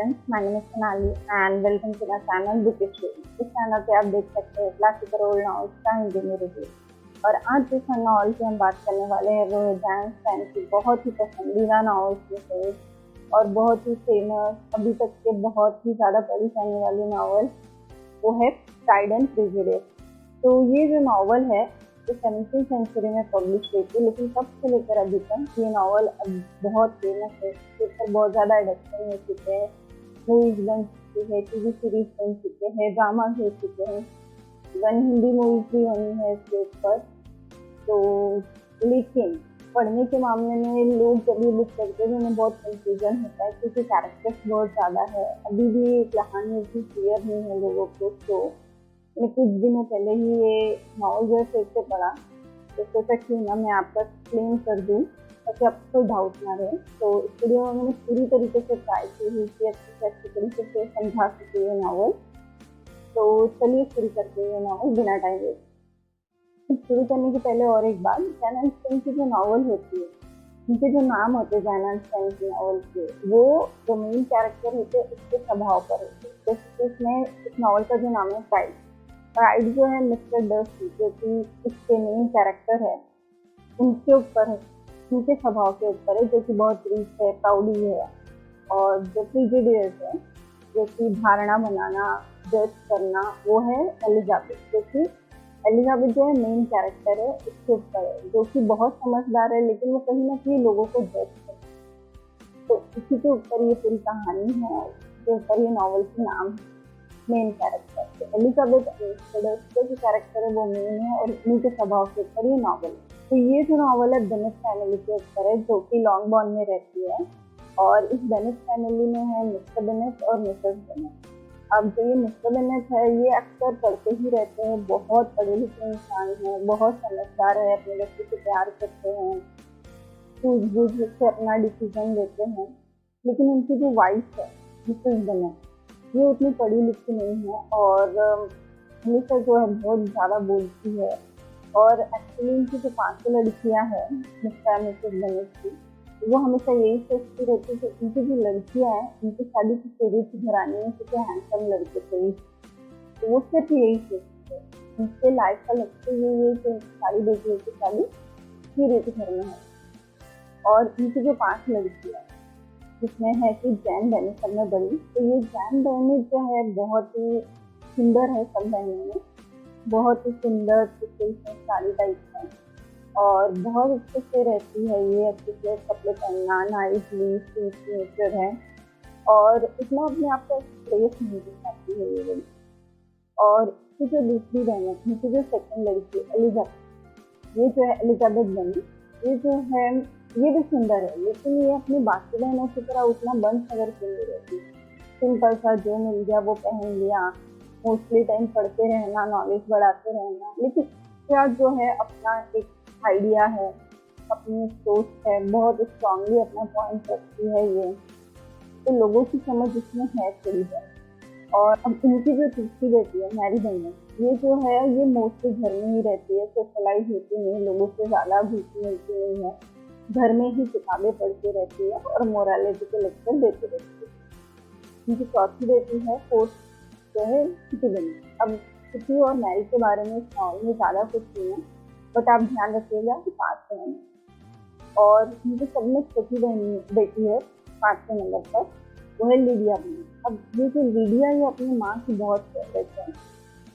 Friends, my name is Sonali and welcome to my channel book story. इस channel पे आप देख सकते हैं क्लासिकल ओल्ड नॉवेल्स का हिंदी में रिव्यू। और आज जिस नॉवल की हम बात करने वाले हैं वो है जैन स्टेन की बहुत ही पसंदीदा नॉवेल्स में से और बहुत ही फेमस, अभी तक के बहुत ही ज़्यादा पढ़ी जाने वाली नॉवल वो है प्राइड एंड प्रेजुडिस। तो ये जो नॉवल है ये 17वीं सेंचुरी में पब्लिश हुई थी, लेकिन तब से लेकर अभी तक ये नॉवल अब बहुत फेमस है। इसके ऊपर बहुत ज़्यादा एडेप्शन हो चुके हैं, मूवीज बन चुकी है, टीवी सीरीज बन चुके हैं, ड्रामाज हो चुके हैं, इवन हिंदी मूवीज भी बनी है इसके ऊपर। तो लेकिन पढ़ने के मामले में लोग जब ये बुक पढ़ते हैं उन्हें बहुत कंफ्यूजन होता है क्योंकि कैरेक्टर्स बहुत ज़्यादा है। अभी भी कहानी उतनी क्लियर नहीं है लोगों को। तो मैं कुछ दिनों पहले ही ये नॉवल जो है फिर से पढ़ा, तो सोचा क्यों ना मैं आपको एक्सप्लेन कर दूँ ताकि आपको कोई डाउट ना रहे। तो इस वीडियो में मैंने पूरी तरीके से ट्राई की हुई कि अच्छी तरीके से समझा सके ये नॉवल। तो चलिए शुरू करते हैं ये नॉवल बिना टाइम वेस्ट। शुरू करने के पहले और एक बात, जैन स्टेन की जो नॉवल होती है उनके जो नाम होते हैं जैन स्टेन की नॉवल के, वो जो मेन कैरेक्टर होते हैं उसके स्वभाव पर होते हैं। जैसे इसमें इस नॉवल का जो नाम है प्राइड जो है मिस्टर डर्सी जो कि इसके मेन कैरेक्टर है उनके ऊपर है, उनके स्वभाव के ऊपर है, जो कि बहुत रीच है, प्राउडी है। और जो प्रेजुडिस है जो कि धारणा बनाना, जज करना, वो है एलिजाबेथ। एलिजाबेथ जो है मेन कैरेक्टर है उसके ऊपर है, जो कि बहुत समझदार है लेकिन वो कहीं ना कहीं लोगों को जज करती है। तो इसी के ऊपर ये पूरी कहानी है, इसके ऊपर ये नॉवल का नाम है मेन कैरेक्टर। तो एलिजाबेथ जो कैरेक्टर है वो मेन है और उन्हीं के स्वभाव के ऊपर ये नॉवल है। तो ये जो नॉवल है बेनेट फैमिली के ऊपर है जो कि लॉन्गबॉर्न में रहती है। और इस बेनेट फैमिली में है मिस्टर बेनेट और मिसेस बेनेट। अब जो ये मिस्टर बेनेट है ये अक्सर पढ़ते ही रहते हैं, बहुत पढ़े लिखे इंसान है, बहुत समझदार है, अपने बच्चे से प्यार करते हैं, सूझबूझ से अपना डिसीजन लेते हैं। लेकिन उनकी जो वाइफ है मिसेस बेनेट ये उतनी पढ़ी लिखी नहीं है और हमेशा जो है बहुत ज़्यादा बोलती है। और एक्चुअली इनकी जो 5 लड़कियां हैं मिस्टर मिसेस बेनेट की, वो हमेशा यही सोचती रहती है कि इनकी जो लड़कियां हैं उनकी शादी किसी रिच घराने में किसी हैंडसम लड़के से ही। तो वो सिर्फ यही सोचती है, उनके लाइफ का लक्ष्य ये कि सारी बेटियों की शादी किसी रिच घर में है। और इनकी जो 5 लड़कियां जिसमें है कि जैन बेनेट सब में बड़ी। तो ये जैन बेनेट जो है बहुत ही सुंदर है, सब बहनों में बहुत ही सुंदर संस्कारी टाइप है और बहुत अच्छे से रहती है। ये अच्छे से कपड़े पहनना, नाइटली नेचर है और इतना अपने आप को एक्सप्रेस नहीं दिखाती है ये। और इसकी जो दूसरी बहन है, इनकी जो सेकंड लड़की एलिजाबेथ, ये जो है एलिजाबेथ बेनेट, ये जो है ये भी सुंदर है लेकिन ये अपनी बाकी बहनों की तरह उतना बंद सगर क्यों नहीं रहती। सिंपल सा जो मिल गया वो पहन लिया, मोस्टली टाइम पढ़ते रहना, नॉलेज बढ़ाते रहना। लेकिन क्या जो है अपना एक आइडिया है, अपनी सोच है, बहुत स्ट्रांगली अपना पॉइंट रखती है ये। तो लोगों की समझ इसमें है थोड़ी है। और अब इनकी जो तीसरी बेटी है मैरी बेनेट, ये जो है ये मोस्टली घर में ही रहती है, सोशलाइज होती नहीं, लोगों से ज़्यादा घुलती मिलती नहीं है, घर में ही किताबें पढ़ती रहती है और मोरालिटी के लेक्चर देती रहती है। इनकी चौथी बेटी है फोर्थ जो है किटी बेनेट। अब किटी और मैरी के बारे में इस नॉवल में ज़्यादा कुछ नहीं है, बट आप ध्यान रखिएगा कि 5 बहन है और इनकी सब में छोटी बेटी है 5वें नंबर पर, वो है लीडिया बेनेट। अब ये जो लीडिया ये अपनी माँ की बहुत फेवरेट है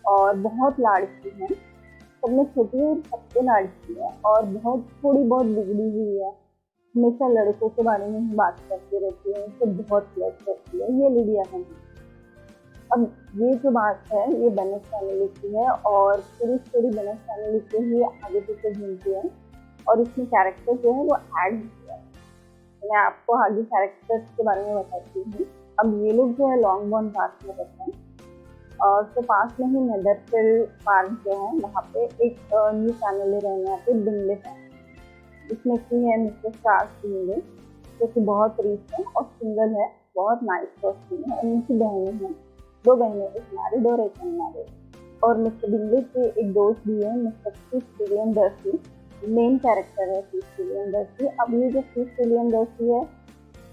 और बहुत लाड़की है, सबने छोटी है, सबसे लाड़की है और थोड़ी बहुत बिगड़ी हुई है, हमेशा लड़कों के बारे में ही बात करती रहती है, उनसे बहुत फ्लर्ट करती है ये लीडिया बेनेट। अब ये जो बात है ये बेनेट फैमिली की है और पूरी स्टोरी बेनेट फैमिली के ही आगे पीछे घूमती है और इसमें कैरेक्टर जो है वो ऐड होती है। मैं आपको आगे कैरेक्टर्स के बारे में बताती हूँ। अब ये लोग जो है लॉन्गबॉर्न पार्क में रहते हैं और उसके पास में ही नेदरफील्ड पार्क जो है वहाँ पे एक न्यू फैमिली रहने आती है, बिंगले फैमिली, जिसमें की है मिस्टर चार्ल्स बिंगले जो कि बहुत रिच है और सिंगल है, बहुत नाइस पर्सन है। उनकी बहनें हैं, 2 बहनें, एक मैरिड और एक अनमैरिड। और मिस्टर बिंगले के एक दोस्त भी है मिस्टर फिट्जविलियम डर्सी, मेन कैरेक्टर है फिट्जविलियम डर्सी। अब ये जो फिट्जविलियम डर्सी है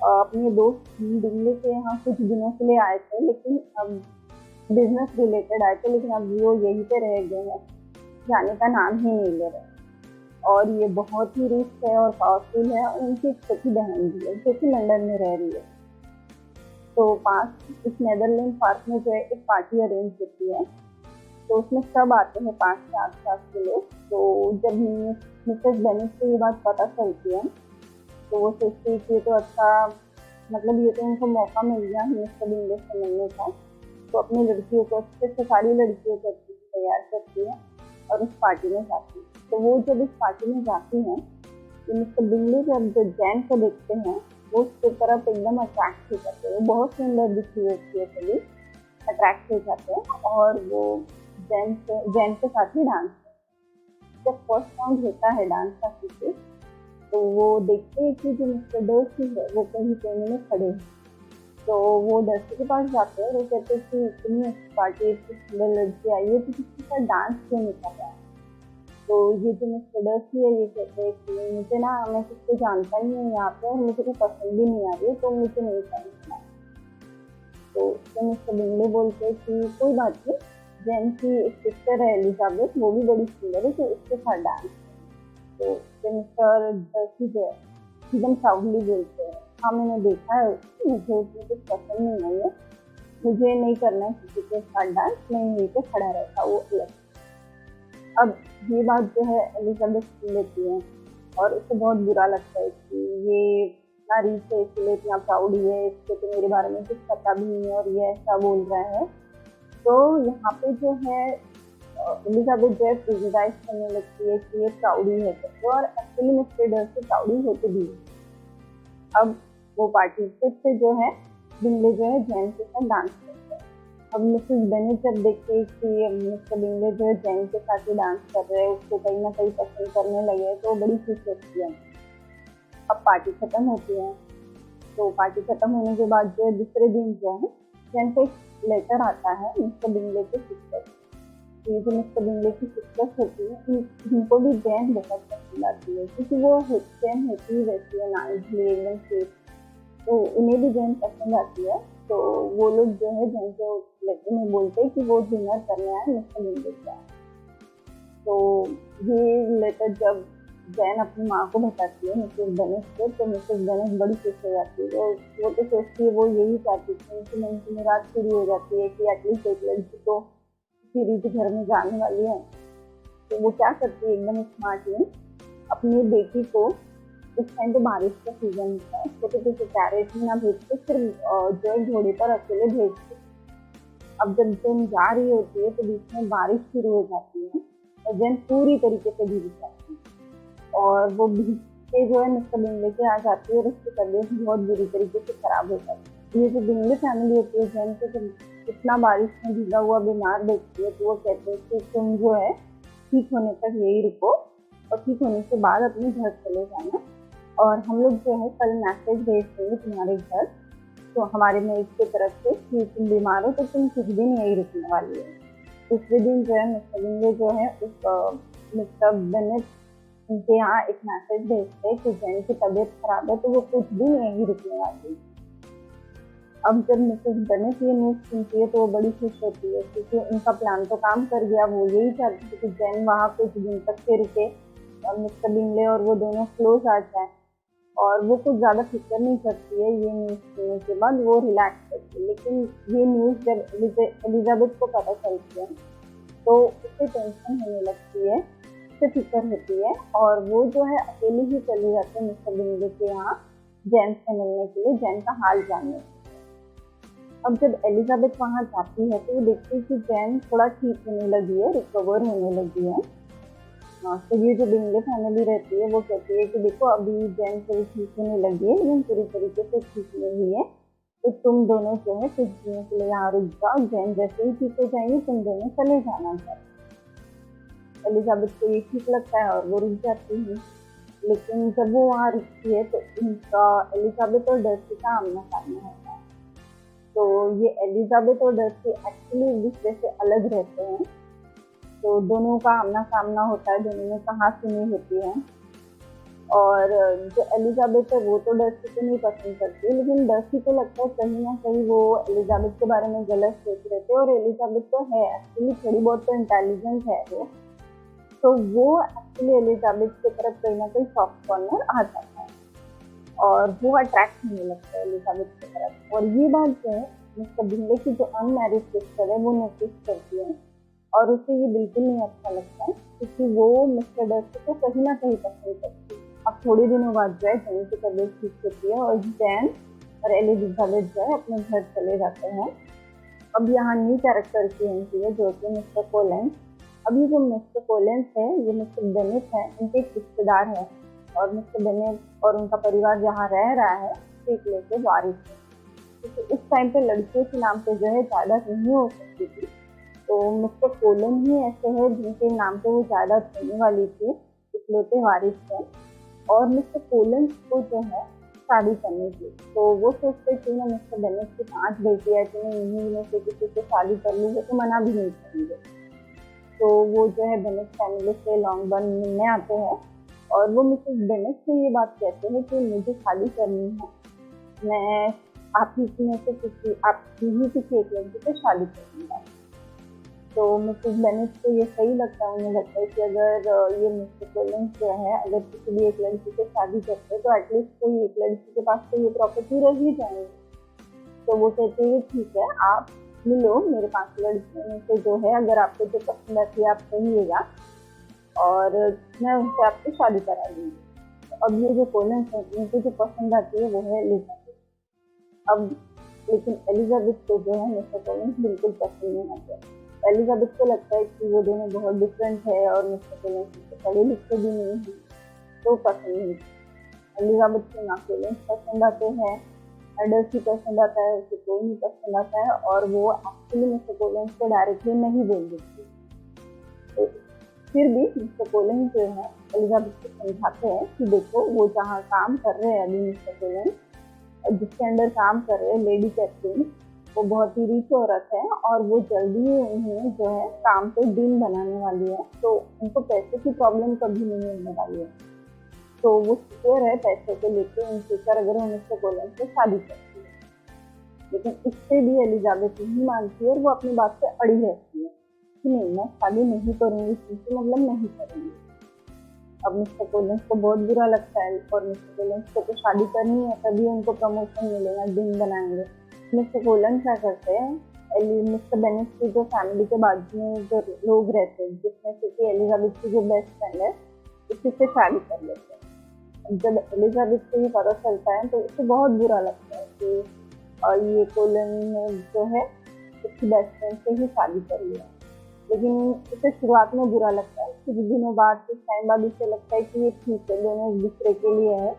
अपने दोस्त दिल्ली के यहाँ कुछ दिनों के लिए आए थे, लेकिन अब बिजनेस रिलेटेड आए थे, लेकिन अब वो यहीं पे रह गए हैं, जाने का नाम ही नहीं ले रहे। और ये बहुत ही रिच है और पावरफुल है, और उनकी एक छोटी बहन भी है जो कि लंदन में रह रही है। तो पास इस नेदरलैंड पार्क में जो है एक पार्टी अरेंज होती है, तो उसमें सब आते हैं 5 से 8 साल के लोग। तो जब मिसेस बेनेट को ये बात पता चलती है, तो वो सोचती है कि ये तो अच्छा, मतलब ये तो उनको मौका मिल गया मिस्टर बिंगले से मिलने का। तो अपनी लड़कियों को, अच्छे से सारी लड़कियों को अच्छे से तैयार करती है और उस पार्टी में जाती है। तो वो जब इस पार्टी में जाती हैं, तो मिस्टर बिंगले जब जैन को देखते हैं, वो उसकी तरफ एकदम अट्रैक्ट हो जाते हैं। वो बहुत सुंदर दिखती होती है, सभी अट्रैक्ट हो जाते हैं और वो जैन के साथ ही डांस करते हैं। जब फर्स्ट राउंड होता है डांस का सीखे, तो वो देखते हैं कि जो मिस्टर डर्सी है वो कहीं कोने में खड़े हैं। तो वो डर्सी के पास जाते हैं, वो कहते हैं कि इतनी अच्छी पार्टी, इतनी सुंदर लड़की आई है, तो किसी का डांस क्यों नहीं कर रहा है। तो ये जो मिस्टर डर्सी है, ये कहते हैं कि मुझे ना, मैं किसको जानता ही नहीं यहाँ पे, और मुझे कोई पसंद भी नहीं आ रही है, तो मुझे नहीं करना। तो मिस्टर बिंगले बोलते हैं कि कोई बात नहीं, जैन की एक सिस्टर है एलिजाबेथ, वो भी बड़ी सुंदर है, तो उसके साथ डांस। तो मिस्टर डर्सी जो है एकदम प्राउडली बोलते हैं, हाँ मैंने देखा है उसको, मुझे उसमें कुछ पसंद नहीं आई है, मुझे नहीं करना है किसी के साथ डांस, मैं यहीं पे खड़ा रहता वो अलग। अब ये बात जो है एलिजाबेथ सुन लेती है और उसे बहुत बुरा लगता है कि ये इतना रीच है, इसलिए इतना प्राउड है, इसको तो मेरे बारे में कुछ पता भी नहीं और ये ऐसा बोल रहा है। तो यहाँ पे जो है एलिजाबेथ जो है प्रेजुडाइज करने लगती है कि ये प्राउडी है करके, और एक्चुअली मिस्टर डर्सी प्राउडी होते भी है। अब वो पार्टी फिर से जो है बिंगले जो है जैन के साथ डांस करते हैं। अब मिसेस बेनेट जब देखते कि मिस्टर बिंगले जो है जैन के साथ ही डांस कर रहे हैं, उसको कहीं ना कहीं पसंद करने लगे, तो बड़ी खुश होती है। अब पार्टी खत्म होती है, तो पार्टी खत्म होने के बाद जो है दूसरे दिन जो है जैन को एक लेटर आता है मिस्टर बिंगले के सिस्टर। ये जो मिस्टर बिंगले की सिस्टर्स होती है, इनको भी जैन बहुत पसंद आती है, क्योंकि वो जैन होती है वैसी है, नाइसली एकदम सेफ, तो उन्हें भी जैन पसंद आती है। तो वो लोग जो है जैन को लेटर में बोलते हैं कि वो डिनर करने आए मिस्टर बिंगले के। तो ये लेटर जब जैन अपनी माँ को बताती है मिसेस बेनेट को, तो मिसेस बेनेट बड़ी खुश हो जाती है। वो तो सोचती है, वो यही चाहती थी, उनकी मन की मुराद पूरी हो जाती है कि एटलीस्ट एक लड़की तो रिच घर में जाने वाली है। तो वो क्या करती है, एकदम स्मार्टली अपनी बेटी को, उस टाइम तो बारिश का सीजन था, छोटे छोटे कैरेट में ना भेजते, सिर्फ जो है घोड़े पर अकेले भेजते। अब जब जैन जा रही होती है तो बीच में बारिश शुरू हो जाती है और जैन पूरी तरीके से भीग जाती है, और वो भीग के जो है मिस्टर बिंगले के आ जाती है और उसकी तबीयत बहुत बुरी तरीके से खराब हो जाती है। ये जो बिंगले फैमिली होती है, जैन को जब इतना बारिश में भीगा हुआ बीमार देखती है, तो वो कहते हैं कि तुम जो है ठीक होने तक यही रुको, और ठीक होने के बाद अपने घर चले जाना, और हम लोग जो है कल मैसेज भेज देंगे तुम्हारे घर, तो हमारे मेड की तरफ से कि तुम बीमार हो तो तुम कुछ दिन यही रुकने वाली है। दूसरे दिन जो है मिस्टर बिंगले जो है उस मिस्टर बेनेट उनके यहाँ एक मैसेज भेजते हैं कि जैन की तबीयत खराब है, तो वो कुछ दिन यही रुकने वाली है। अब जब मिसेस बेनेट ये न्यूज़ सुनती है तो वो बड़ी खुश होती है, क्योंकि उनका प्लान तो काम कर गया। वो यही चाहती थी कि जैन वहाँ कुछ दिन तक के रुके और मिस्टर बिंगले और वो दोनों क्लोज आ जाए, और वो कुछ ज़्यादा फिक्र नहीं करती है। ये न्यूज़ सुनने के बाद वो रिलैक्स करती है। लेकिन ये न्यूज़ जब एलिजाबेथ को पता चलती है तो उसे टेंशन होने लगती है, उसे फिक्र होती है, और वो जो है अकेले ही चले जाते हैं मिस्टर बिंगले के यहाँ जैन से मिलने के लिए, जैन का हाल जानने। अब जब एलिजाबेथ वहाँ जाती है तो वो देखती है कि जैन थोड़ा ठीक होने लगी है, रिकवर होने लगी है। तो ये जो बिंगले फैमिली रहती है वो कहती है कि देखो अभी जैन थोड़ी ठीक होने लगी है, लेकिन पूरी तरीके से ठीक नहीं हुई है, तो तुम दोनों जो है कुछ दिनों के लिए यहाँ रुक जाओ, जैन जैसे ही ठीक हो जाएंगे तुम दोनों चले जाना चाहिए। एलिजाबेथ को ये ठीक लगता है और वो रुक जाती है। लेकिन जब वो वहाँ रुकती है तो इनका एलिजाबेथ और डर्सी का आमना सामना होता है। तो ये एलिजाबेथ और डर्सी एक्चुअली एक दूसरे से अलग रहते हैं, तो दोनों का आमना सामना होता है, दोनों ने कहा सुनी होती है। और जो एलिजाबेथ है वो तो डर्सी को नहीं पसंद करती है, लेकिन डर्सी को लगता है कहीं ना कहीं वो एलिजाबेथ के बारे में गलत सोच रहे थे, और एलिजाबेथ तो है एक्चुअली थोड़ी बहुत तो इंटेलिजेंट है वो, तो वो एक्चुअली एलिजाबेथ की तरफ कहीं ना कहीं सॉफ्ट कॉर्नर आ जाता है और वो अट्रैक्ट होने लगता है एलिजाबेथ की तरफ। और ये बात जो है मिस्टर बिंगले की जो अनमैरिड सिस्टर है वो नोटिस करती है, और उसे ये बिल्कुल नहीं अच्छा लगता है, क्योंकि वो मिस्टर डर्सी को कहीं ना कहीं पसंद करती है। अब थोड़े दिनों बाद जो है जैन की तबीयत ठीक होती है, और जैन और एलिजाबेथ जो है अपने घर चले जाते हैं। अब यहाँ न्यू कैरेक्टर की एंट्री है जो कि मिस्टर कोलेंस। अब ये जो मिस्टर कोलेंस है ये मिस्टर बेनेट है, उनके एक रिश्तेदार है, और मिस्टर बेनेट और उनका परिवार जहाँ रह रहा है ठीक लेके वारिस है, क्योंकि उस टाइम पे लड़कियों के नाम पे जो है जायदाद नहीं हो सकती थी, तो मिस्टर कोलन ही ऐसे है जिनके नाम पे वो जायदाद होने वाली थी, इकलौते वारिस है। और मिस्टर कोलन को जो है शादी करनी थी, तो वो सोचते थे ना मिस्टर बेनेट की 5 बेटियां तो मैं इन्हीं में से किसी से शादी कर लूँगी तो मना भी नहीं करेंगे। तो वो जो है बेनेट फैमिली से लॉन्गबर्न मिलने आते हैं, और वो मिसेस बेनेट से ये बात कहते हैं कि मुझे शादी करनी है, मैं आप ही में से किसी आप ही किसी एक लड़की से शादी करूँगा। तो मिसेस बेनेट को ये सही लगता है, उन्हें लगता है कि अगर ये मिस्टर कोलिंस जो है अगर किसी भी एक लड़की से शादी करते हैं तो एटलीस्ट कोई एक लड़की के पास तो ये प्रॉपर्टी रह ही जाएंगे। तो वो कहते हैं ठीक है आप मिलो, मेरे 5 लड़कियों में से जो है अगर आपको जो पसंद आती है आप कहिएगा और मैं उनसे आपकी शादी करा दूंगी। तो अब ये जो कोलिंस है उनको जो पसंद आती है वो है एलिजाबेथ। अब लेकिन एलिजाबेथ को जो है मिस्टर कोलिंस बिल्कुल पसंद नहीं आते। एलिजाबेथ को लगता है कि वो दोनों बहुत डिफरेंट है और मिस्टर कोलिंस पढ़े लिखे भी नहीं है, तो पसंद नहीं। एलिजाबेथ को ना कोलिंस पसंद आते हैं, डर्सी पसंद आता है, उसे कोई नहीं पसंद आता है, और वो एक्चुअली मिस्टर कोलिंस को डायरेक्टली नहीं बोल देती। तो फिर भी मिस्टर कोलिंस जो है एलिजाबेथ को समझाते हैं कि देखो वो जहाँ काम कर रहे हैं अभी मिस्टर कोलिंस, जिसके अंडर काम कर रहे हैं लेडी कैथरीन, वो बहुत ही रिच औरत है और वो जल्दी ही उन्हें जो है काम पे डीन बनाने वाली है, तो उनको पैसे की प्रॉब्लम कभी नहीं होने वाली है। तो वो सिक्योर है पैसे को लेके इन फ्यूचर अगर वो मिस्टर कोलिंस से शादी करती है। लेकिन इससे भी एलिजाबेथ नहीं मानती है और वो अपनी बात से अड़ी रहती है कि नहीं मैं शादी नहीं करूँगी, क्योंकि मतलब नहीं करूँगी। अब मिस्टर कोलिंस को बहुत बुरा लगता है, और मिस्टर कोलिंस को तो शादी करनी है तभी उनको प्रमोशन मिलेगा, डीन बनाएंगे। मिस्टर कोलिंस क्या करते हैं, मिस्टर बेनेट की जो फैमिली के बाजू में जो लोग रहते हैं जिसमें से कि एलिजाबेथ की जो बेस्ट फ्रेंड है उसी से शादी कर लेते हैं। जब एलिजाबेथ को ये पता चलता है तो उसे बहुत बुरा लगता है कि ये कोलिन ने जो है उसकी बेस्ट फ्रेंड से ही शादी कर लिया। लेकिन उसे शुरुआत में बुरा लगता है, कुछ दिनों बाद कुछ टाइम बाद उसे लगता है कि ये ठीक है, दोनों एक दूसरे के लिए है,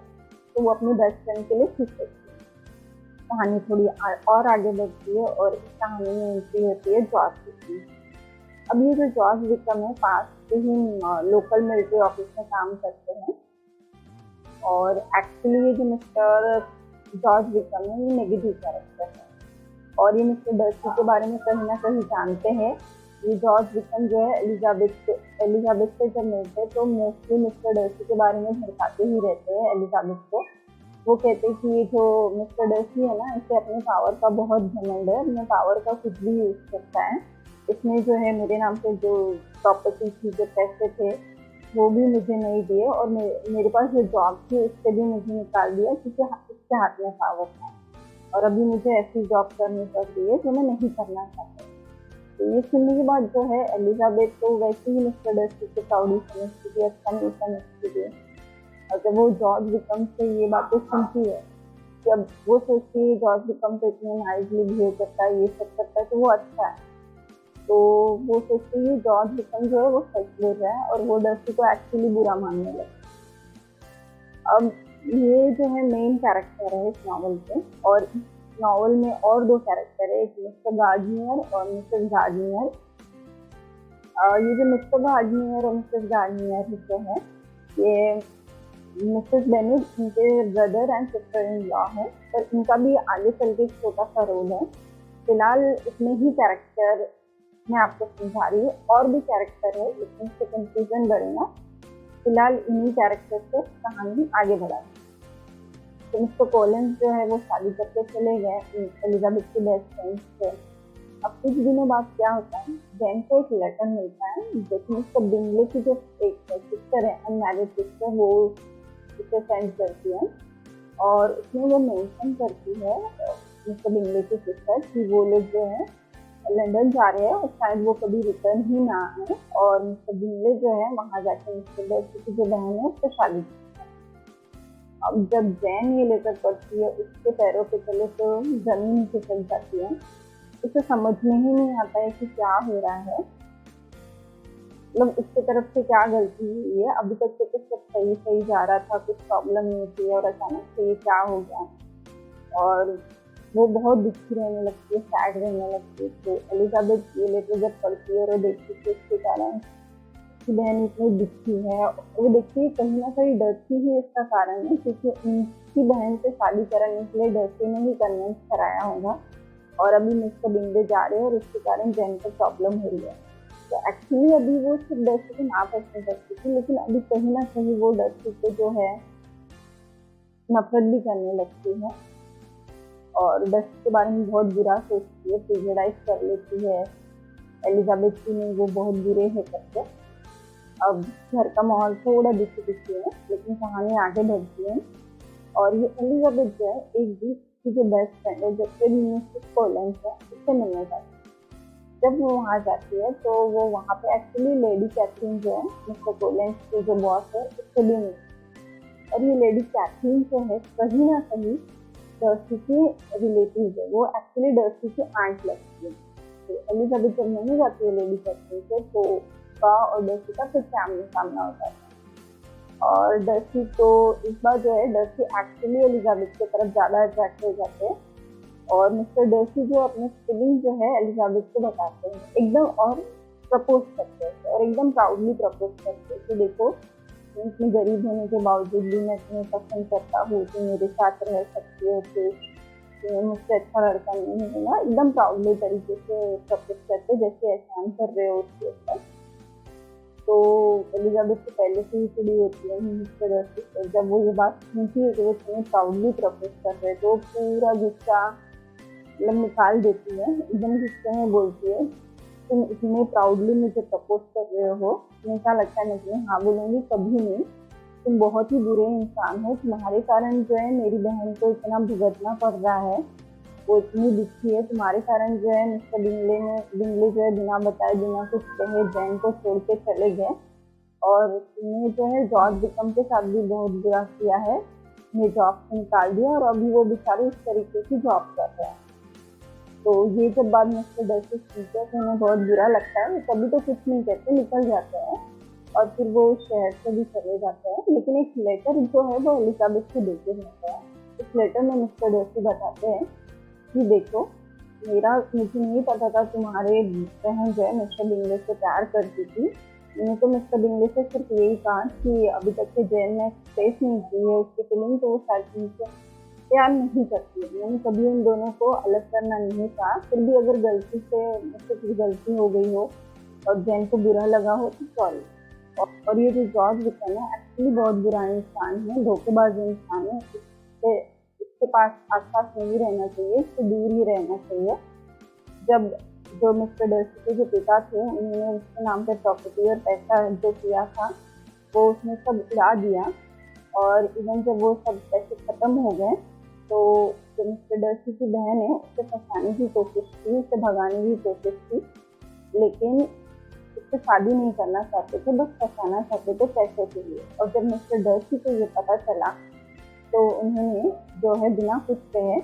तो वो अपनी बेस्ट फ्रेंड के लिए खुश होती है। कहानी थोड़ी और आगे बढ़ती है और इस कहानी में एंट्री होती है जॉर्ज विकम। अब ये जो जॉर्ज विकम है पास से ही लोकल मिलिट्री ऑफिस में काम करते हैं, और एक्चुअली ये जो मिस्टर जॉर्ज विकम है ये नेगेटिव कैरेक्टर है, और ये मिस्टर डर्सी के बारे में कहीं ना कहीं जानते हैं। ये जॉर्ज विकम जो है एलिजाबेथ से जब मिलते हैं तो मोस्टली मिस्टर डर्सी के बारे में भड़काते ही रहते हैं एलिजाबेथ को। वो कहते हैं कि ये जो मिस्टर डर्सी है ना इसे अपने पावर का बहुत घमंड है, अपने पावर का कुछ भी यूज करता है, इसमें जो है मेरे नाम पे जो प्रॉपर्टी थी जो पैसे थे वो भी मुझे नहीं दिए, और मेरे पास जो जॉब थी उससे भी मुझे निकाल दिया क्योंकि उसके हाथ में पावर था, और अभी मुझे ऐसी जॉब करनी पड़ रही है जो मैं नहीं करना चाहती। तो ये सुनने के बाद जो है एलिजाबेथ तो वैसे ही मिस्टर डर्सी को प्राउडी समझती थी, अच्छा नहीं समझती थी, और जब वो जॉर्ज विकम से ये बातें सुनती है कि अब वो सोचती है जॉर्ज विकम तो इतने नाइसली बिहेव करता है, ये सब करता है तो वो अच्छा है, तो वो सोचती है जॉर्ज विकम जो है वो सच बोल रहा है, और वो डर्सी को एक्चुअली बुरा मानने लगे। अब ये जो है मेन कैरेक्टर है इस नॉवल के, और इस नॉवल में और 2 कैरेक्टर है, एक मिस्टर गार्डनियर और मिसेस गार्डनियर। ये जो मिस्टर गार्डनियर और मिसेस गार्डनियर जो है ये मिसेस बेनेट इनके brother and sister in law है, पर इनका भी आगे चल के एक छोटा सा रोल है। फिलहाल इतने ही कैरेक्टर मैं आपको समझा रही हूँ, और भी कैरेक्टर है लेकिन इससे कंफ्यूजन बढ़ेगा, फिलहाल इन्हीं कैरेक्टर से कहानी आगे बढ़ा। तो मिस्टर कॉलिंस जो है वो शादी करके चले गए एलिजाबेथ के बेस्ट फ्रेंड से। अब कुछ दिनों बाद क्या होता है, जैन को एक लेटर मिलता है जिसमें मिस्टर बिंगले की जो एक सिस्टर है, अनमैरिड सिस्टर, वो उसे सेंड करती है और उसमें वो मेंशन करती है मिस्टर बिंगले की सिस्टर कि वो लोग जो है लंदन जा रहे हैं और शायद वो कभी रिटर्न ही ना आए, और मिस्टर बिंगले जो है वहाँ जाके मिस्टर डर्सी की जो बहन है उससे शादी। अब जब जैन ये लेटर पढ़ती है उसके पैरों पे चले तो जमीन फिसल जाती है। उसे समझ में ही नहीं आता है कि क्या हो रहा है, मतलब उसकी तरफ से क्या गलती हुई है। अभी तक तो सब सही सही जा रहा था, कुछ प्रॉब्लम नहीं थी, और अचानक से ये क्या हो गया। और वो बहुत दुखी रहने लगती है, सैड रहने लगती है। तो एलिजाबेथ ये लेटर जब पढ़ती है और वो देखती है इसके कारण उसकी बहन इतनी दुखी है, वो देखती है कहीं ना कहीं डर्सी ही इसका कारण है, क्योंकि उनकी बहन से शादी कराने के लिए डर्सी ने ही कन्विंस कराया होगा, और अभी मिस्टर बिंगले जा रहे हैं और उसके कारण जैन को प्रॉब्लम हो रही है। तो एक्चुअली अभी वो सिर्फ डर्सी को ना पसंद करती थी, लेकिन अभी कहीं ना कहीं वो डर्सी को जो है नफरत भी करने लगती है और डर्सी के बारे में बहुत बुरा सोचती है, प्रिजुडाइज कर लेती है एलिजाबेथ की नहीं वो बहुत बुरे है करके। अब घर का माहौल थोड़ा दुखी दुखी है, लेकिन कहानी आगे बढ़ती है और ये एलिजाबेथ जो है एक दिन की जो बेस्ट फ्रेंड है, जो कि मिसेस कॉलिंस है, उससे मिलने जाती है। जब वो वहाँ जाती है तो वो वहाँ पे एक्चुअली लेडी कैथरीन जो है मिस्टर कॉलिंस के जो बॉस है उससे भी मिलती है। और ये लेडी कैथरीन जो है कहीं ना कहीं डर्सी की रिलेटिव है, वो एक्चुअली डर्सी की आंट लगती है। तो एलिजाबेथ जब नहीं जाती है लेडी कैथरीन से तो का और डर्सी का फिर सामने सामना होता है। और डर्सी तो इस बार जो है डर्सी एक्चुअली एलिजाबेथ की तरफ ज़्यादा अट्रैक्ट हो जाते हैं और मिस्टर डर्सी जो अपने फीलिंग जो है एलिजाबेथ को बताते हैं एकदम, और प्रपोज करते हैं और एकदम प्राउडली प्रपोज करते हैं कि देखो इतनी गरीब होने के बावजूद भी मैं तुम्हें पसंद करता हूँ, तुम मेरे साथ रह सकते हो, तो मुझसे अच्छा लड़का नहीं है ना, एकदम प्राउडली तरीके से प्रपोज करते जैसे एहसान कर रहे हो उसके ऊपर। तो एलिजाबेथ तो पहले से ही चिड़ी होती है मिस्टर डर्सी से। जब वो ये बात सुनती है कि वो तुम्हें प्राउडली प्रपोज कर रहे, तो पूरा गुस्सा मतलब निकाल देती है, एकदम गुस्से में बोलती है तुम इतने प्राउडली मुझे प्रपोज कर रहे हो, तुम्हें क्या लगता है मैं तुम्हें हाँ बोलूँगी? कभी नहीं, तुम बहुत ही बुरे इंसान हो, तुम्हारे कारण जो है मेरी बहन को इतना भुगतना पड़ रहा है, वो इतनी दुखी है, तुम्हारे कारण जो है मिस्टर बिंगले जो है बिना बताए बिना कुछ कहे जैन को छोड़ के चले गए, और तुमने जो है जॉर्ज विकम के साथ भी बहुत बुरा किया है, उन्हें जॉब से निकाल दिया और अभी वो बेचारे इस तरीके की जॉब कर रहे हैं। तो ये जब बात मिस्टर डर्सी सुनते हैं तो उन्हें बहुत बुरा लगता है, कभी तो कुछ नहीं कहते, निकल जाते हैं और फिर वो शहर से भी चले जाते हैं। लेकिन एक लेटर जो है वो एलिजाबेथ को देते रहते हैं। इस लेटर में मिस्टर डर्सी बताते हैं कि देखो मुझे नहीं पता था तुम्हारे बहन जो है मिस्टर बिंगले से प्यार करती थी, मैंने तो मिस्टर बिंगले से सिर्फ यही कहा कि अभी तक के जेल में स्पेस नहीं की है उसकी फीलिंग, तो वो शायद तुमसे प्यार नहीं करती है, मैंने कभी उन दोनों को अलग करना नहीं कहा। फिर भी अगर गलती से मुझसे कुछ गलती हो गई हो और जैन को बुरा लगा हो तो सॉरी। और ये जो जॉर्ज विकम है एक्चुअली बहुत बुरा इंसान है, धोखेबाज इंसान है, इसके पास आसपास नहीं रहना चाहिए, इससे दूर ही रहना चाहिए। जब जो मिस्टर डर्सी के जो पिता थे उन्होंने उसके नाम पे प्रॉपर्टी और पैसा जो किया था वो उसने सब उड़ा दिया, और इवन जब वो सब पैसे खत्म हो गए तो जो मिस्टर डर्सी की बहन है उसे फंसाने की कोशिश की, उसे भगाने की कोशिश की, लेकिन उससे शादी नहीं करना चाहते थे, बस फंसाना चाहते थे पैसे के लिए। और जब मिस्टर डर्सी को ये पता चला तो उन्होंने जो है बिना कुछ कहे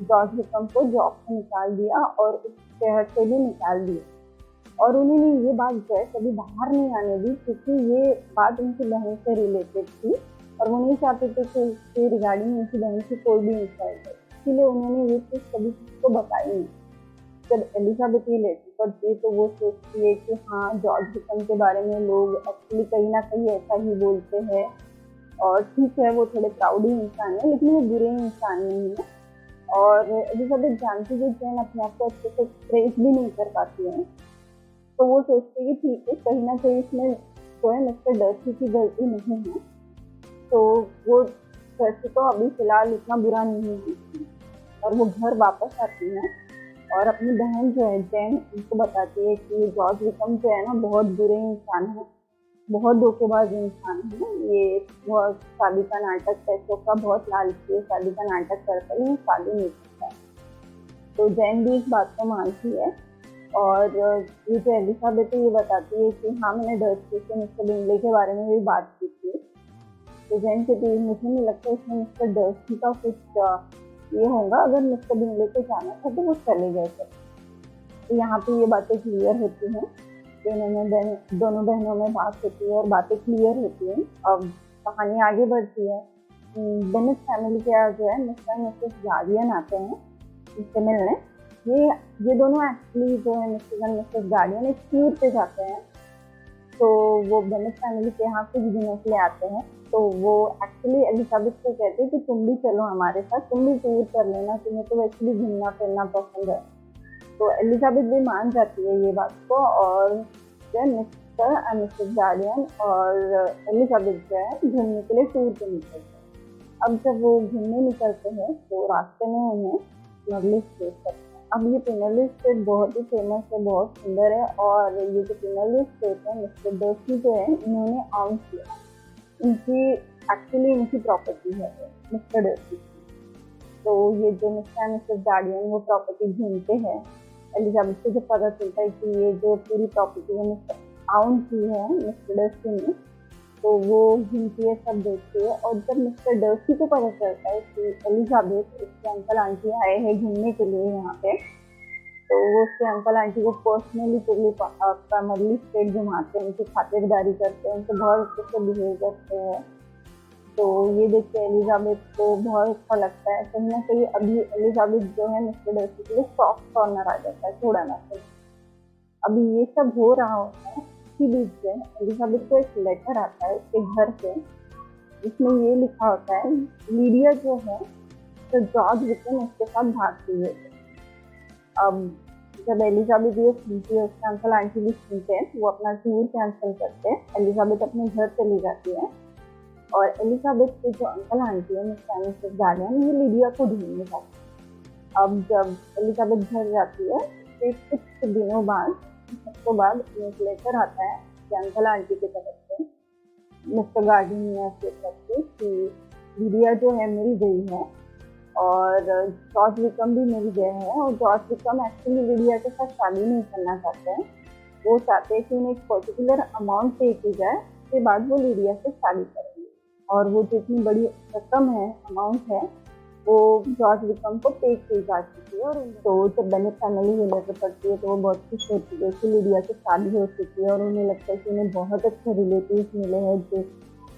जॉर्ज विकम को जॉब से निकाल दिया और उस शहर से भी निकाल दिया। और उन्होंने ये बात जो है कभी बाहर नहीं आने दी, क्योंकि ये बात उनकी बहन से रिलेटेड थी और वो नहीं चाहते थे कि इसके रिगार्डिंग उनकी बहन की कोई भी इंसल्ट हो, इसीलिए उन्होंने ये चीज़ कभी किसी को बताई नहीं। जब एलिजाबेथ ये लेटर पढ़ती है तो वो सोचती है कि हाँ जॉर्ज विकम के बारे में लोग एक्चुअली कहीं ना कहीं ऐसा ही बोलते हैं, और ठीक है वो थोड़े प्राउड ही इंसान है लेकिन वो बुरे इंसान नहीं है। और एलिजाबेथ जानती है जैन अपने आप को अच्छे से एक्सप्रेस भी नहीं कर पाती है, तो वो सोचती है कि ठीक है कहीं ना कहीं इसमें जो है मिस्टर डर्सी की गलती नहीं है, तो वो डर्सी तो अभी फिलहाल इतना बुरा नहीं है और वो घर वापस आती है और अपनी बहन जो है जैन उनको बताती है कि जॉर्ज विकम जो है ना बहुत बुरे इंसान है, बहुत धोखेबाज इंसान है, ये बहुत शादी का नाटक, पैसों का बहुत लालची है, शादी का नाटक करता है, शादी नहीं करता है। तो जैन भी इस बात को मानती है और ये जो एलिजाबेथ है ये बताती है कि हाँ मैंने डर्सी से मिस्टर बिंगले के बारे में भी बात की थी। तो जैन कहती है मुझे नहीं लगता इसमें मिस्टर डर्सी का कुछ ये होगा, अगर मिस्टर बिंगले को जाना था तो वो चले गए थे। तो यहाँ पे ये बातें क्लियर होती हैं, दोनों बहनों में बात होती है और बातें क्लियर होती हैं। अब कहानी आगे बढ़ती है। बेनेट फैमिली के यहाँ जो है मिस्टर और मिसेस गार्डियन आते हैं इससे मिलने। ये दोनों एक्चुअली जो है मिस्टर और मिसेस गार्डियन एक टूर पे जाते हैं, तो वो बेनेट फैमिली के यहाँ कुछ दिनों के लिए आते हैं। तो वो एक्चुअली एलिजाबेथ को कहते हैं कि तुम भी चलो हमारे साथ, तुम भी टूर कर लेना, तुम्हें तो वैसे भी घूमना फिरना पसंद है। तो एलिजाबेथ भी मान जाती है ये बात को और जो है मिस्टर और मिसेस गार्डियन और एलिजाबेथ जो है घूमने के लिए टूर पे निकलते हैं। अब जब वो घूमने निकलते हैं तो रास्ते में उन्हें पिनर्ली स्टेट करते हैं। अब ये पिनर्ली स्टेट बहुत ही फेमस है, बहुत सुंदर है और ये जो पिनर्ली स्टेट है मिस्टर डर्सी जो है इन्होंने ऑन किया, इनकी प्रॉपर्टी है मिस्टर डर्सी। तो ये जो मिस्टर एंड मिसेस गार्डियन वो प्रॉपर्टी घूमते हैं। एलिजाबेथ को जब पता चलता है कि ये जो पूरी प्रॉपर्टी है मिस्टर आउन की है मिस्टर डर्सी ने, तो वो घूमती है, सब देखती है। और जब मिस्टर डर्सी को पता चलता है कि एलिजाबेथ उसके अंकल आंटी आए हैं घूमने के लिए यहाँ पे, तो वो उसके अंकल आंटी को पर्सनली प्राइमरली स्टेट घुमाते हैं, उनकी खातिरदारी करते हैं, उनसे बहुत अच्छे से बिहेव करते हैं। तो ये देख के एलिजाबेथ को बहुत अच्छा लगता है। कहीं ना कहीं अभी एलिजाबेथ जो है मिस्टर डर्सी के लिए सॉफ्ट कॉर्नर आ जाता है थोड़ा ना थोड़ा। अभी ये सब हो रहा होता है, इसी बीच में एलिजाबेथ को एक लेटर आता है उसके घर से, जिसमें ये लिखा होता है लीडिया जो है तो जॉर्ज विकम उसके साथ भागती है। अब जब एलिजाबेथ ये सुनती है, उसके अंकल आंटी भी सुनते हैं, वो अपना टूर कैंसिल करते हैं, एलिजाबेथ अपने घर चली जाती है और एलिजाबेथ के जो अंकल आंटी है मिस्टर एंड मिसेस गार्डियन ये लीडिया को ढूंढने जाते हैं। अब जब एलिजाबेथ घर जाती है फिर कुछ दिनों बाद एक लेटर आता है कि अंकल आंटी की तरफ से मिस्टर गार्डियन ने ऐसे करके कि लीडिया जो है मिल गई है और जॉर्ज विकम भी मिल गए हैं। और जॉर्ज विकम एक्चुअली लीडिया के साथ शादी नहीं करना चाहते हैं, वो चाहते हैं कि उन्हें एक पर्टिकुलर अमाउंट पे की जाए, उसके बाद वो लीडिया से शादी करेंगे। और वो जितनी बड़ी रकम है, अमाउंट है, वो जॉर्ज विकम को पे की जा चुकी है। और तो जब बेनेट फैमिली ये लेटर पढ़ती है तो वो बहुत खुश होती है कि लीडिया से शादी हो चुकी है और उन्हें लगता है कि उन्हें बहुत अच्छे रिलेटिव्स मिले हैं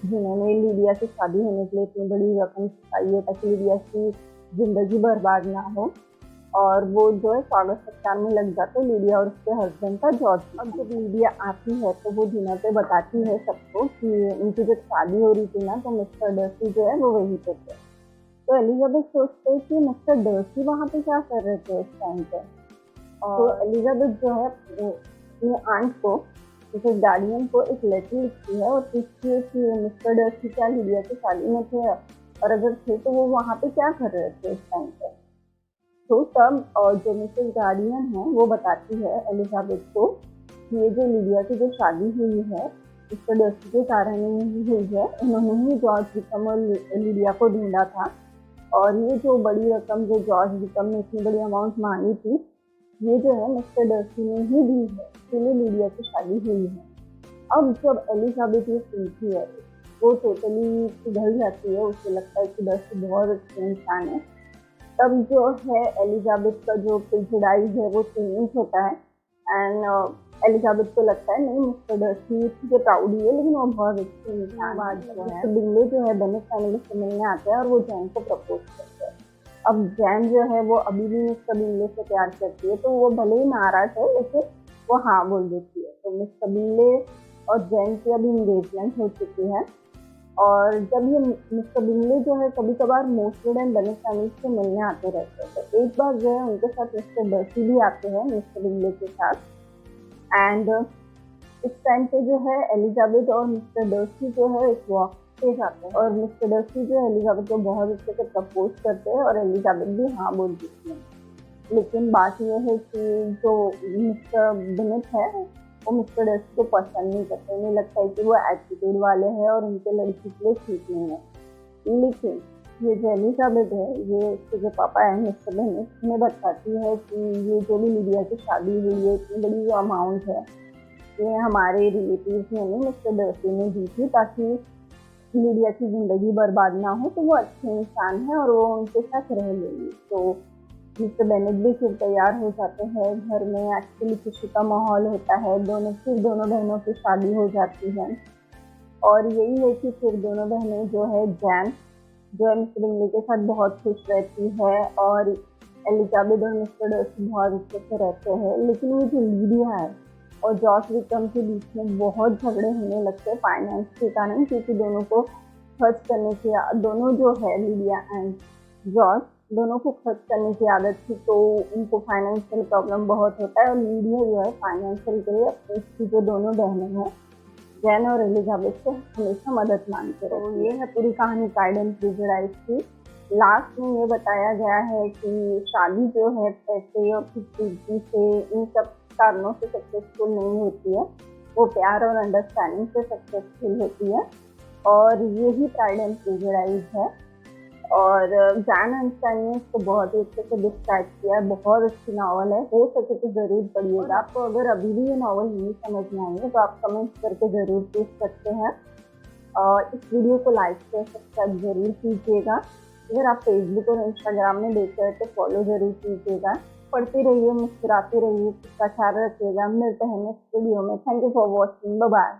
जिन्होंने लीडिया से शादी होने के लिए इतनी बड़ी रकम चुकाई है ताकि लीडिया की जिंदगी बर्बाद ना हो। और वो जो है स्वागत सत्कार में लग जाते हैं लीडिया और उसके हस्बैंड का जॉर्ज। अब जब लीडिया आती है तो वो डिनर पे बताती है सबको कि उनकी जब शादी हो रही थी ना तो मिस्टर डर्सी जो है वो वहीं पे थे। तो एलिजाबेथ सोचते है कि मिस्टर डर्सी वहाँ पे क्या कर रहे थे उस टाइम पे। तो एलिजाबेथ जो है अपने आंट को मिसेस गार्डियन को एक लेटर लिखती है और पूछती है कि मिस्टर डर्सी क्या लीडिया की शादी में थे और अगर थे तो वो वहाँ पे क्या कर रहे थे उस टाइम पे। तो तब जो मिसेस गार्डियन है वो बताती है एलिजाबेथ को कि ये जो लीडिया की जो शादी हुई है मिस्टर डर्सी के कारण ही हुई है, उन्होंने ही जॉर्ज विकम और लीडिया को ढूंढा था और ये जो बड़ी रकम जो जॉर्ज विकम ने इतनी बड़ी अमाउंट मांगी थी ये जो है मिस्टर डर्सी ने ही दी है, इसलिए लीडिया की शादी हुई है। अब जब एलिजाबेथ ये सुनती है वो टोटली पिघल जाती है, उसे लगता है कि डर्सी बहुत अच्छे इंसान है। तब जो है एलिजाबेथ का जो प्रेजुडाइज है वो चेंज होता है एंड एलिजाबेथ को लगता है नहीं मिस्टर डर्सी के प्राउड ही है लेकिन वो बहुत अच्छे इंसान है। तो बिंगले जो है बेनेट फैमिली से मिलने आते हैं और वो जैन को प्रपोज करते हैं। अब जैन जो है वो अभी भी मिस्टर बिंगले से प्यार करती है, तो वो भले ही नाराज है लेकिन वो हाँ बोल देती है। तो मिस्टर बिंगले और जैन की अभी इंगेजमेंट हो चुकी है और जब ये मिस्टर बिंगले जो है कभी कभार मोस्टेड एंड बेनेट फैमिली से मिलने आते रहते हैं। तो एक बार जो है उनके साथ मिस्टर डर्सी भी आते हैं मिस्टर बिंगले के साथ एंड इस टाइम पे जो है एलिजाबेथ और मिस्टर डर्सी जो है एक वॉक पे जाते हैं और मिस्टर डर्सी जो है एलिजाबेथ को बहुत अच्छे से प्रपोज करते हैं और एलिजाबेथ भी हाँ बोल देती है। लेकिन बात यह है कि जो मिस्टर बेनेट है वो मिस्टर डर्सी को पसंद नहीं करते, उन्हें लगता है कि वो एटीट्यूड वाले हैं और उनके लड़की के लिए ठीक नहीं है। लेकिन ये जो एलिजाबेथ है ये उसके जो पापा है मिस्टर बेनेट उन्हें बताती है कि ये जो भी लीडिया की शादी हुई है इतनी बड़ी जो अमाउंट है ये हमारे रिलेटिव्स ने नहीं मिस्टर डर्सी ने दी थी ताकि लीडिया की जिंदगी बर्बाद ना हो, तो वो अच्छे इंसान है और वो उनके साथ रह लेंगी। तो मिस्टर बेनेट भी फिर तैयार हो जाते हैं, घर में एक्चुअली खुशी का माहौल होता है, दोनों बहनों की शादी हो जाती है। और यही है कि फिर दोनों बहनें जो है जैन जो है मिस्टर बिंगले के साथ बहुत खुश रहती है और एलिजाबेथ और मिस्टर डर्सी बहुत अच्छे से रहते हैं। लेकिन ये जो लीडिया है और जॉर्ज विक्रम के बीच में बहुत झगड़े होने लगते हैं फाइनेंस के कारण, क्योंकि दोनों को खर्च करने की दोनों जो है लीडिया एंड जॉर्ज दोनों को खर्च करने की आदत थी, तो उनको फाइनेंशियल प्रॉब्लम बहुत होता है और लीडिया जो है फाइनेंशियल के लिए अपनी जो दोनों बहनें हैं जैन और एलिजाबेथ से हमेशा मदद मांगते रहे। तो ये है पूरी कहानी प्राइड एंड प्रेजुडिस की। लास्ट में ये बताया गया है कि शादी जो है पैसे और खूबसूरती से इन सब कारणों से सक्सेसफुल नहीं होती है, वो प्यार और अंडरस्टैंडिंग से सक्सेसफुल होती है और यही प्राइड एंड प्रेजुडिस है। और जैन आइंस्टाइन ने इसको बहुत ही अच्छे से डिस्क्राइब किया है, बहुत अच्छी नावल है, हो सके तो ज़रूर पढ़िएगा। आपको अगर अभी भी ये नावल नहीं समझ में आई है तो आप कमेंट करके ज़रूर पूछ सकते हैं और इस वीडियो को लाइक शेयर सब्सक्राइब ज़रूर कीजिएगा। अगर आप फेसबुक और इंस्टाग्राम में देख रहे हैं तो फॉलो ज़रूर कीजिएगा। पढ़ते रहिए, मुस्कुराते रहिए, इसका ख्याल रखिएगा। मिलते हैं नेक्स्ट वीडियो में। Thank you for watching, bye bye.